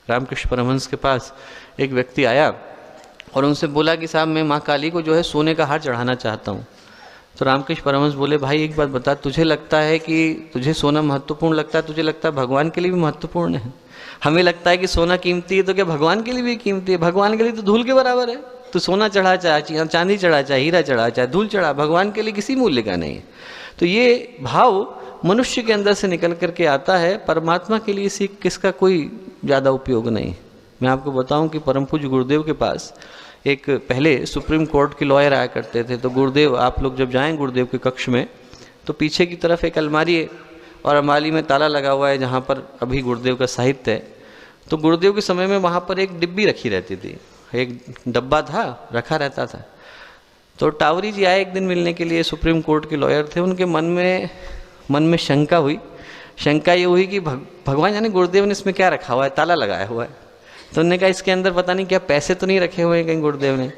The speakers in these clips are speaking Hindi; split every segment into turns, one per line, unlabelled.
रामकृष्ण परमहंस के पास एक व्यक्ति आया और उनसे बोला कि साहब मैं माँ काली को जो है सोने का हार चढ़ाना चाहता हूँ। तो रामकृष्ण परमहंस बोले, भाई एक बात बता, तुझे लगता है कि तुझे सोना महत्वपूर्ण लगता है, तुझे लगता है भगवान के लिए भी महत्वपूर्ण है। हमें लगता है कि सोना कीमती है, तो क्या भगवान के लिए भी कीमती है? भगवान के लिए तो धूल के बराबर है। तो सोना चढ़ा चाहे चांदी चढ़ा चाहे हीरा चढ़ा चाहे धूल चढ़ा, भगवान के लिए किसी मूल्य का नहीं है। तो ये भाव मनुष्य के अंदर से निकल करके आता है, परमात्मा के लिए किसका कोई ज़्यादा उपयोग नहीं। मैं आपको बताऊं कि परम पूज्य गुरुदेव के पास एक पहले सुप्रीम कोर्ट के लॉयर आया करते थे। तो गुरुदेव, आप लोग जब जाएं गुरुदेव के कक्ष में, तो पीछे की तरफ एक अलमारी है और अलमारी में ताला लगा हुआ है जहाँ पर अभी गुरुदेव का साहित्य है। तो गुरुदेव के समय में वहाँ पर एक डिब्बी रखी रहती थी, एक डब्बा था रखा रहता था। तो टावरी जी आए एक दिन मिलने के लिए, सुप्रीम कोर्ट के लॉयर थे। उनके मन में शंका हुई। शंका ये हुई कि भगवान जाने गुरुदेव ने इसमें क्या रखा हुआ है, ताला लगाया हुआ है। तो उन्होंने कहा इसके अंदर पता नहीं क्या पैसे तो नहीं रखे हुए हैं कहीं गुरुदेव ने।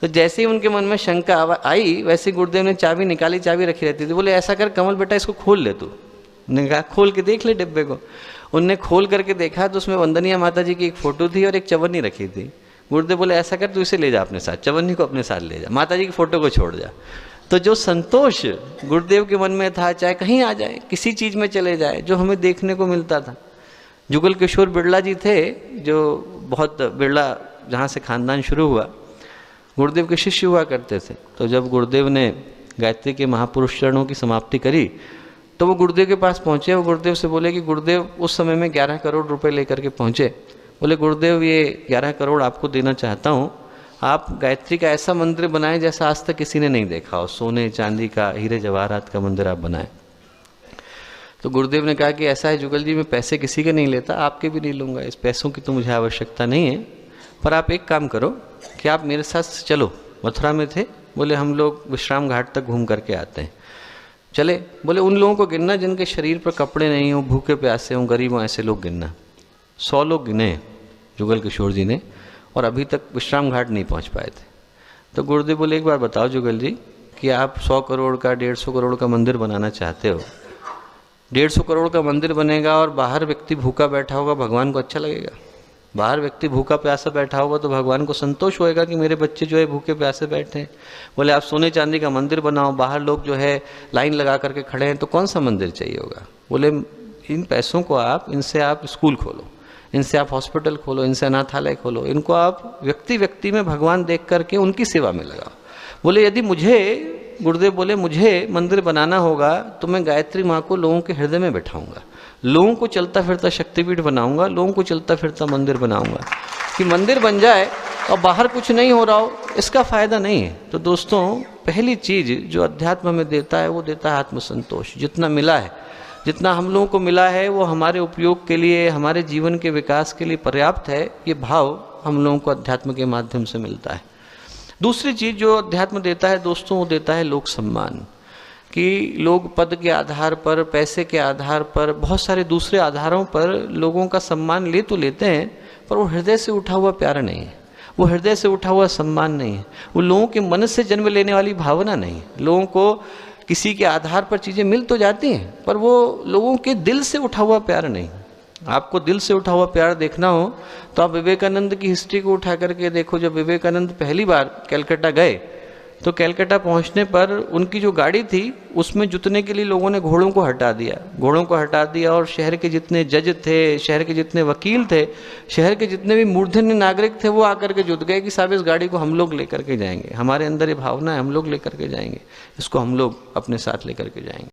तो जैसे ही उनके मन में शंका आई, वैसे गुरुदेव ने चाबी निकाली, चाबी रखी रहती थी। बोले ऐसा कर कमल बेटा, इसको खोल ले तू। उन्होंने कहा खोल के देख ले डिब्बे को। उनने खोल करके देखा तो उसमें वंदनीय माता जी की एक फोटो थी और एक चवन्नी रखी थी। गुरुदेव बोले ऐसा कर तू इसे ले जा अपने साथ, चवन्नी को अपने साथ ले जा, माता जी की फोटो को छोड़ जा। तो जो संतोष गुरुदेव के मन में था, चाहे कहीं आ जाए, किसी चीज़ में चले जाए, जो हमें देखने को मिलता था। जुगल किशोर बिरला जी थे, जो बहुत बिरला जहाँ से खानदान शुरू हुआ, गुरुदेव के शिष्य हुआ करते थे। तो जब गुरुदेव ने गायत्री के महापुरुष चरणों की समाप्ति करी तो वो गुरुदेव के पास पहुँचे। वो गुरुदेव से बोले कि गुरुदेव, उस समय में 11 करोड़ रुपए लेकर के पहुँचे। बोले गुरुदेव, ये 11 करोड़ आपको देना चाहता हूँ, आप गायत्री का ऐसा मंदिर बनाएं जैसा आज तक किसी ने नहीं देखा हो, सोने चांदी का, हीरे जवाहरात का मंदिर आप बनाएं। तो गुरुदेव ने कहा कि ऐसा है जुगल जी, मैं पैसे किसी के नहीं लेता, आपके भी नहीं लूँगा, इस पैसों की तो मुझे आवश्यकता नहीं है। पर आप एक काम करो कि आप मेरे साथ चलो। मथुरा में थे, बोले हम लोग विश्राम घाट तक घूम करके आते हैं। चले, बोले उन लोगों को गिनना जिनके शरीर पर कपड़े नहीं हो, भूखे प्यासे हों, गरीब हों, ऐसे लोग गिनना। 100 लोग गिने जुगल किशोर जी ने, और अभी तक विश्राम घाट नहीं पहुंच पाए थे। तो गुरुदेव बोले एक बार बताओ जुगल जी कि आप 100 करोड़ का 150 करोड़ का मंदिर बनाना चाहते हो, 150 करोड़ का मंदिर बनेगा और बाहर व्यक्ति भूखा बैठा होगा, भगवान को अच्छा लगेगा? बाहर व्यक्ति भूखा प्यासा बैठा होगा तो भगवान को संतोष होएगा कि मेरे बच्चे जो है भूखे प्यासे बैठे हैं। बोले आप सोने चांदी का मंदिर बनाओ, बाहर लोग जो है लाइन लगा करके खड़े हैं, तो कौन सा मंदिर चाहिए होगा? बोले इन पैसों को इनसे आप स्कूल खोलो, इनसे आप हॉस्पिटल खोलो, इनसे अनाथालय खोलो, इनको आप व्यक्ति व्यक्ति में भगवान देख करके उनकी सेवा में लगाओ। बोले यदि गुरुदेव बोले मुझे मंदिर बनाना होगा तो मैं गायत्री माँ को लोगों के हृदय में बैठाऊंगा, लोगों को चलता फिरता शक्तिपीठ बनाऊंगा, लोगों को चलता फिरता मंदिर बनाऊंगा। कि मंदिर बन जाए और बाहर कुछ नहीं हो रहा हो, इसका फायदा नहीं है। तो दोस्तों, पहली चीज जो अध्यात्म में देता है वो देता है आत्मसंतोष। जितना मिला है, जितना हम लोगों को मिला है, वो हमारे उपयोग के लिए, हमारे जीवन के विकास के लिए पर्याप्त है। ये भाव हम लोगों को अध्यात्म के माध्यम से मिलता है। दूसरी चीज जो अध्यात्म देता है दोस्तों, वो देता है लोक सम्मान। कि लोग पद के आधार पर, पैसे के आधार पर, बहुत सारे दूसरे आधारों पर लोगों का सम्मान ले तो लेते हैं, पर वो हृदय से उठा हुआ प्यार नहीं है, वो हृदय से उठा हुआ सम्मान नहीं है, वो लोगों के मन से जन्म लेने वाली भावना नहीं है। लोगों को किसी के आधार पर चीज़ें मिल तो जाती हैं, पर वो लोगों के दिल से उठा हुआ प्यार नहीं। आपको दिल से उठा हुआ प्यार देखना हो तो आप विवेकानंद की हिस्ट्री को उठा करके देखो। जब विवेकानंद पहली बार कलकत्ता गए तो कलकत्ता पहुंचने पर उनकी जो गाड़ी थी उसमें जुतने के लिए लोगों ने घोड़ों को हटा दिया, और शहर के जितने जज थे, शहर के जितने वकील थे, शहर के जितने भी मूर्धन्य नागरिक थे, वो आकर के जुट गए कि साहब इस गाड़ी को हम लोग लेकर के जाएंगे, हमारे अंदर ये भावना है, हम लोग लेकर के जाएंगे, इसको हम लोग अपने साथ लेकर के जाएंगे।